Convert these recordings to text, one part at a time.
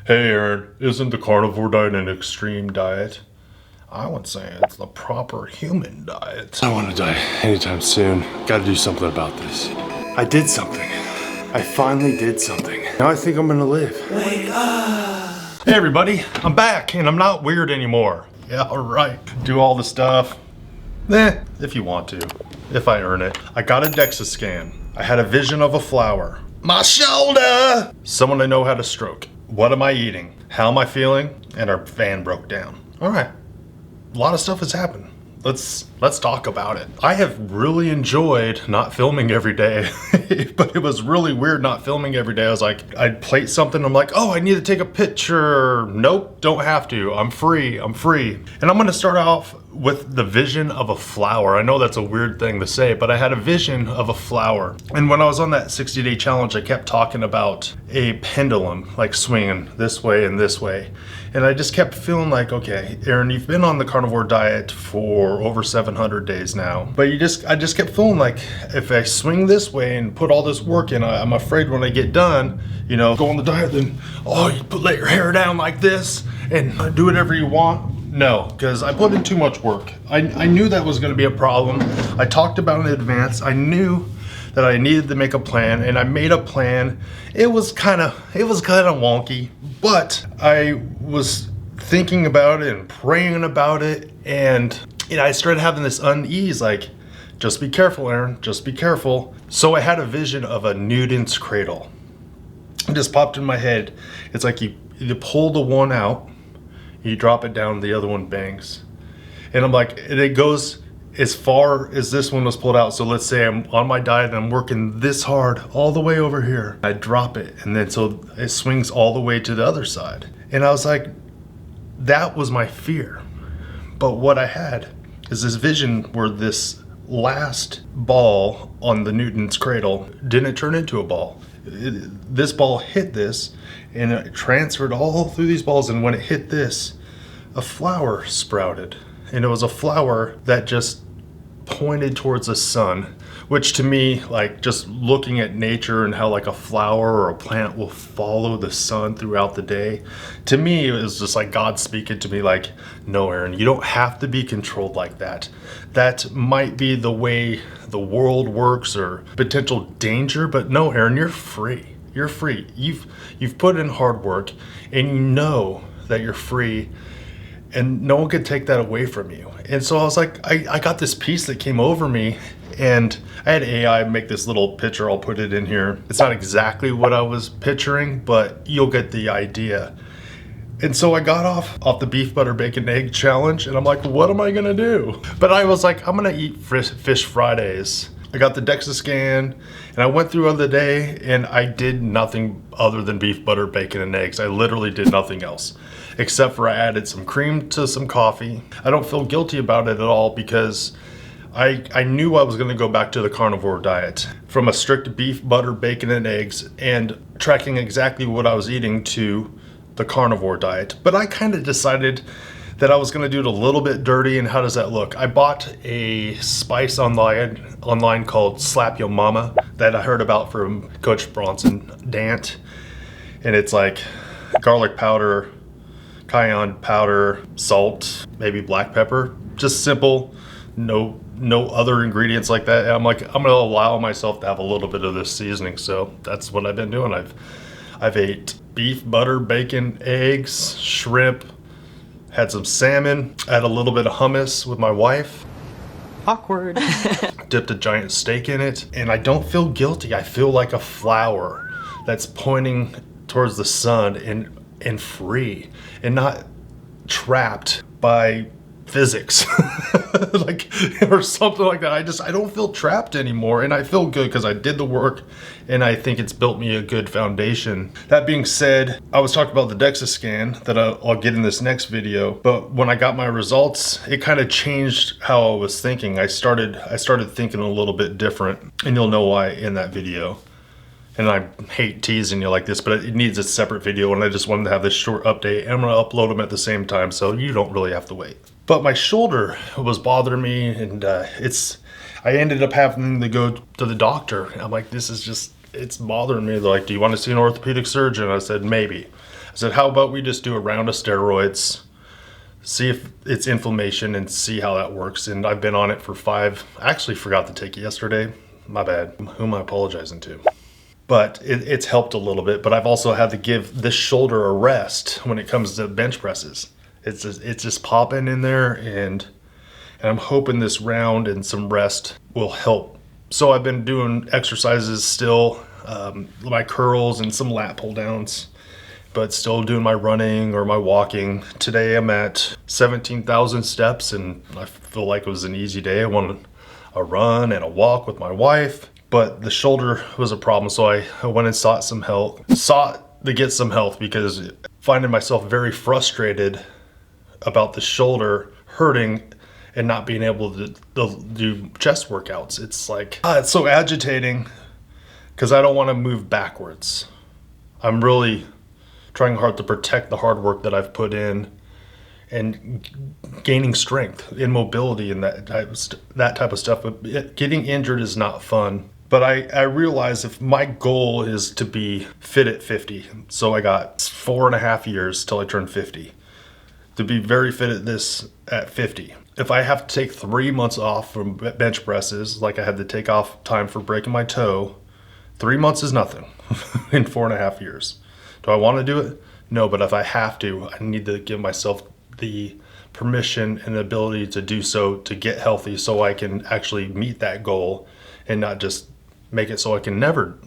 Hey Aaron, isn't the carnivore diet an extreme diet? I would say it's the proper human diet. I don't want to die anytime soon. Gotta do something about this. I did something. I finally did something. Now I think I'm gonna live. Wake up! Hey everybody, I'm back and I'm not weird anymore. Yeah, alright. Do all the stuff. If you want to. If I earn it. I got a DEXA scan. I had a vision of a flower. My shoulder! Someone I know had a stroke. What am I eating? How am I feeling? And our van broke down. Alright. A lot of stuff has happened. Let's talk about it. I have really enjoyed not filming every day, but it was really weird not filming every day. I was like, I'd plate something, I'm like, oh, I need to take a picture. Nope, don't have to. I'm free. And I'm gonna start off with the vision of a flower. I know that's a weird thing to say, but I had a vision of a flower. And when I was on that 60-day challenge, I kept talking about a pendulum, like swinging this way and this way. And I just kept feeling like, okay, Aaron, you've been on the carnivore diet for over 700 days now. But I just kept feeling like if I swing this way and put all this work in, I'm afraid when I get done, you know, go on the diet, then, oh, let your hair down like this and do whatever you want. No, because I put in too much work. I knew that was gonna be a problem. I talked about it in advance. I knew that I needed to make a plan, and I made a plan. It was kind of wonky, but I was thinking about it and praying about it, and I started having this unease, like, just be careful, Aaron, just be careful. So I had a vision of a nudent's cradle. It just popped in my head. It's like you pull the one out, you drop it down, the other one bangs. And I'm like, and it goes as far as this one was pulled out. So let's say I'm on my diet and I'm working this hard all the way over here. I drop it, and then so it swings all the way to the other side. And I was like, that was my fear. But what I had is this vision where this last ball on the Newton's cradle didn't turn into a ball. This ball hit this, and it transferred all through these balls, and when it hit this, a flower sprouted. And it was a flower that just pointed towards the sun, which to me, like just looking at nature and how like a flower or a plant will follow the sun throughout the day, to me it was just like God speaking to me like, no Aaron, you don't have to be controlled like that. That might be the way the world works or potential danger, but no Aaron, you're free. You're free. You've put in hard work, and you know that you're free, and no one could take that away from you. And so I was like, I got this peace that came over me, and I had AI make this little picture. I'll put it in here. It's not exactly what I was picturing, but you'll get the idea. And so I got off the beef, butter, bacon, egg challenge, and I'm like, what am I gonna do? But I was like, I'm gonna eat fish Fridays. I got the DEXA scan, and I went through the day, and I did nothing other than beef, butter, bacon, and eggs. I literally did nothing else, except for I added some cream to some coffee. I don't feel guilty about it at all because I knew I was gonna go back to the carnivore diet from a strict beef, butter, bacon, and eggs, and tracking exactly what I was eating to the carnivore diet. But I kind of decided that I was gonna do it a little bit dirty. And how does that look? I bought a spice online called Slap Yo Mama that I heard about from Coach Bronson Dant. And it's like garlic powder, cayenne powder, salt, maybe black pepper, just simple, no other ingredients like that. And I'm like, I'm gonna allow myself to have a little bit of this seasoning. So that's what I've been doing. I've ate beef, butter, bacon, eggs, shrimp, had some salmon, had a little bit of hummus with my wife. Awkward. Dipped a giant steak in it, and I don't feel guilty. I feel like a flower that's pointing towards the sun and free and not trapped by physics like or something like that. I don't feel trapped anymore, and I feel good because I did the work, and I think it's built me a good foundation. That being said, I was talking about the DEXA scan that I'll get in this next video, but when I got my results, it kind of changed how I was thinking. I started thinking a little bit different, and you'll know why in that video. And I hate teasing you like this, but it needs a separate video, and I just wanted to have this short update, and I'm gonna upload them at the same time, so you don't really have to wait. But my shoulder was bothering me, and I ended up having to go to the doctor. I'm like, this is just, it's bothering me. They're like, do you want to see an orthopedic surgeon? I said, maybe. I said, how about we just do a round of steroids, see if it's inflammation and see how that works. And I've been on it for 5. I actually forgot to take it yesterday. My bad. Who am I apologizing to? But it's helped a little bit. But I've also had to give this shoulder a rest when it comes to bench presses. It's just popping in there, and I'm hoping this round and some rest will help. So I've been doing exercises still, my curls and some lat pull downs, but still doing my running or my walking. Today I'm at 17,000 steps, and I feel like it was an easy day. I wanted a run and a walk with my wife, but the shoulder was a problem. So I went and sought to get some help, because finding myself very frustrated about the shoulder hurting and not being able to do chest workouts. It's like, it's so agitating, because I don't want to move backwards. I'm really trying hard to protect the hard work that I've put in and gaining strength in mobility and that type of stuff. But getting injured is not fun. But I realize if my goal is to be fit at 50, so I got 4.5 years till I turn 50, to be very fit at this at 50. If I have to take 3 months off from bench presses, like I had to take off time for breaking my toe, 3 months is nothing in 4.5 years. Do I want to do it? No, but if I have to, I need to give myself the permission and ability to do so, to get healthy, so I can actually meet that goal and not just make it so I can never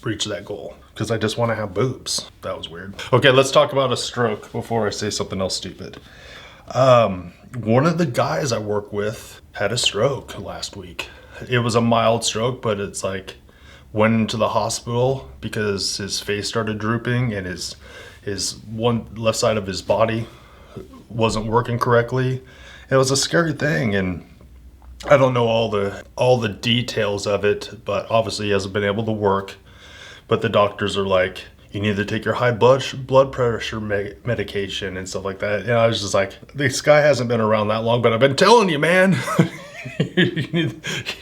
reach that goal, because I just want to have boobs. That was weird. Okay, let's talk about a stroke before I say something else stupid. One of the guys I work with had a stroke last week. It was a mild stroke, but it's like went into the hospital because his face started drooping and his one left side of his body wasn't working correctly. It was a scary thing, and I don't know all the details of it, but obviously he hasn't been able to work. But the doctors are like, you need to take your high blood pressure medication and stuff like that. And I was just like, this guy hasn't been around that long, but I've been telling you, man.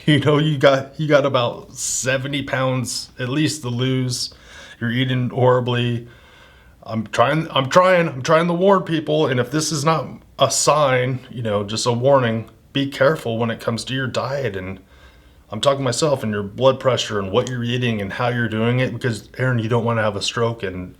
you got about 70 pounds at least to lose. You're eating horribly. I'm trying to warn people. And if this is not a sign, just a warning, be careful when it comes to your diet. And I'm talking to myself, and your blood pressure and what you're eating and how you're doing it, because Aaron, you don't want to have a stroke, and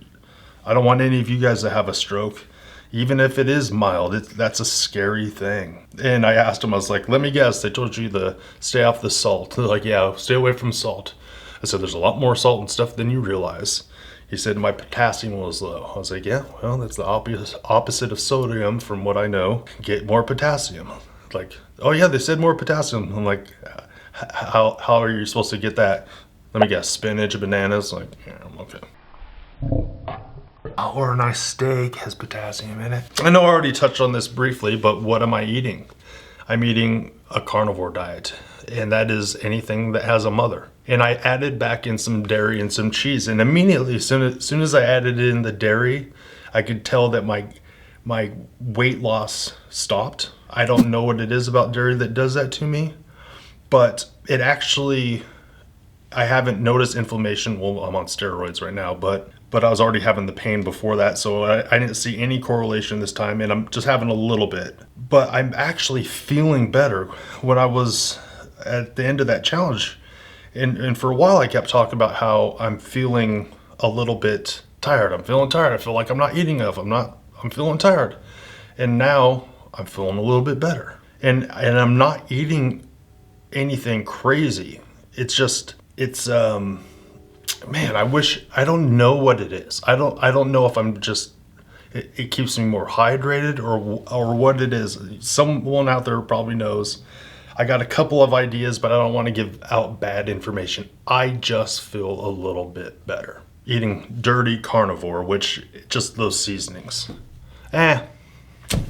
I don't want any of you guys to have a stroke, even if it is mild. That's a scary thing. And I asked him, I was like, let me guess, they told you to stay off the salt. They're like, yeah, stay away from salt. I said, there's a lot more salt and stuff than you realize. He said my potassium was low. I was like, yeah, well, that's the opposite of sodium from what I know. Get more potassium. Like, oh yeah, they said more potassium. I'm like, how are you supposed to get that? Let me guess, spinach, bananas. Like, yeah, okay. Or a nice steak has potassium in it. I know I already touched on this briefly, but what am I eating? I'm eating a carnivore diet, and that is anything that has a mother. And I added back in some dairy and some cheese, and immediately, as soon as I added in the dairy, I could tell that my weight loss stopped. I don't know what it is about dairy that does that to me, but it actually, I haven't noticed inflammation. Well, I'm on steroids right now, but I was already having the pain before that, so I didn't see any correlation this time, and I'm just having a little bit. But I'm actually feeling better. When I was at the end of that challenge, and for a while I kept talking about how I'm feeling a little bit tired. I'm feeling tired. I feel like I'm not eating enough. I'm feeling tired. And now I'm feeling a little bit better. And I'm not eating anything crazy. It's man, I don't know what it is. I don't know if I'm just, it keeps me more hydrated or what it is. Someone out there probably knows. I got a couple of ideas, but I don't want to give out bad information. I just feel a little bit better eating dirty carnivore, which just those seasonings. Now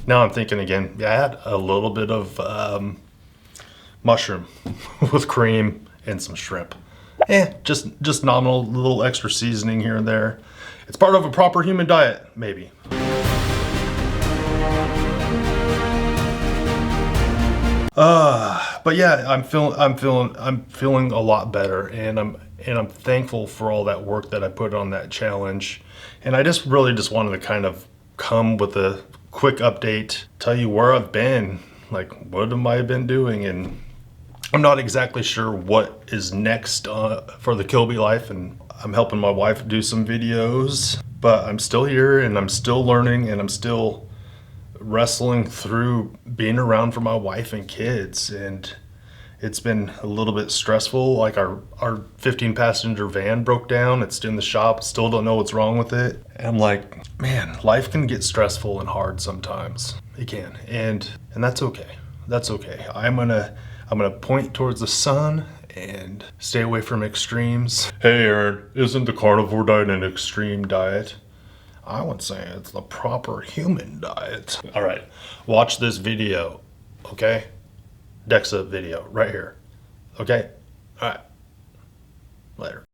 I'm thinking again, I had a little bit of mushroom with cream and some shrimp. Just nominal, little extra seasoning here and there. It's part of a proper human diet, maybe. But yeah, I'm feeling a lot better, and I'm thankful for all that work that I put on that challenge. And I just really just wanted to kind of come with a quick update, tell you where I've been, like what have I been doing, and I'm not exactly sure what is next for the Kilby Life, and I'm helping my wife do some videos, but I'm still here and I'm still learning and I'm still wrestling through being around for my wife and kids. And it's been a little bit stressful. Like our 15 passenger van broke down. It's in the shop. Still don't know what's wrong with it. And I'm like, man, life can get stressful and hard sometimes. It can. And that's okay. That's okay. I'm gonna point towards the sun and stay away from extremes. Hey Aaron, isn't the carnivore diet an extreme diet? I would say it's the proper human diet. All right, watch this video, okay? DEXA video right here, okay? All right, later.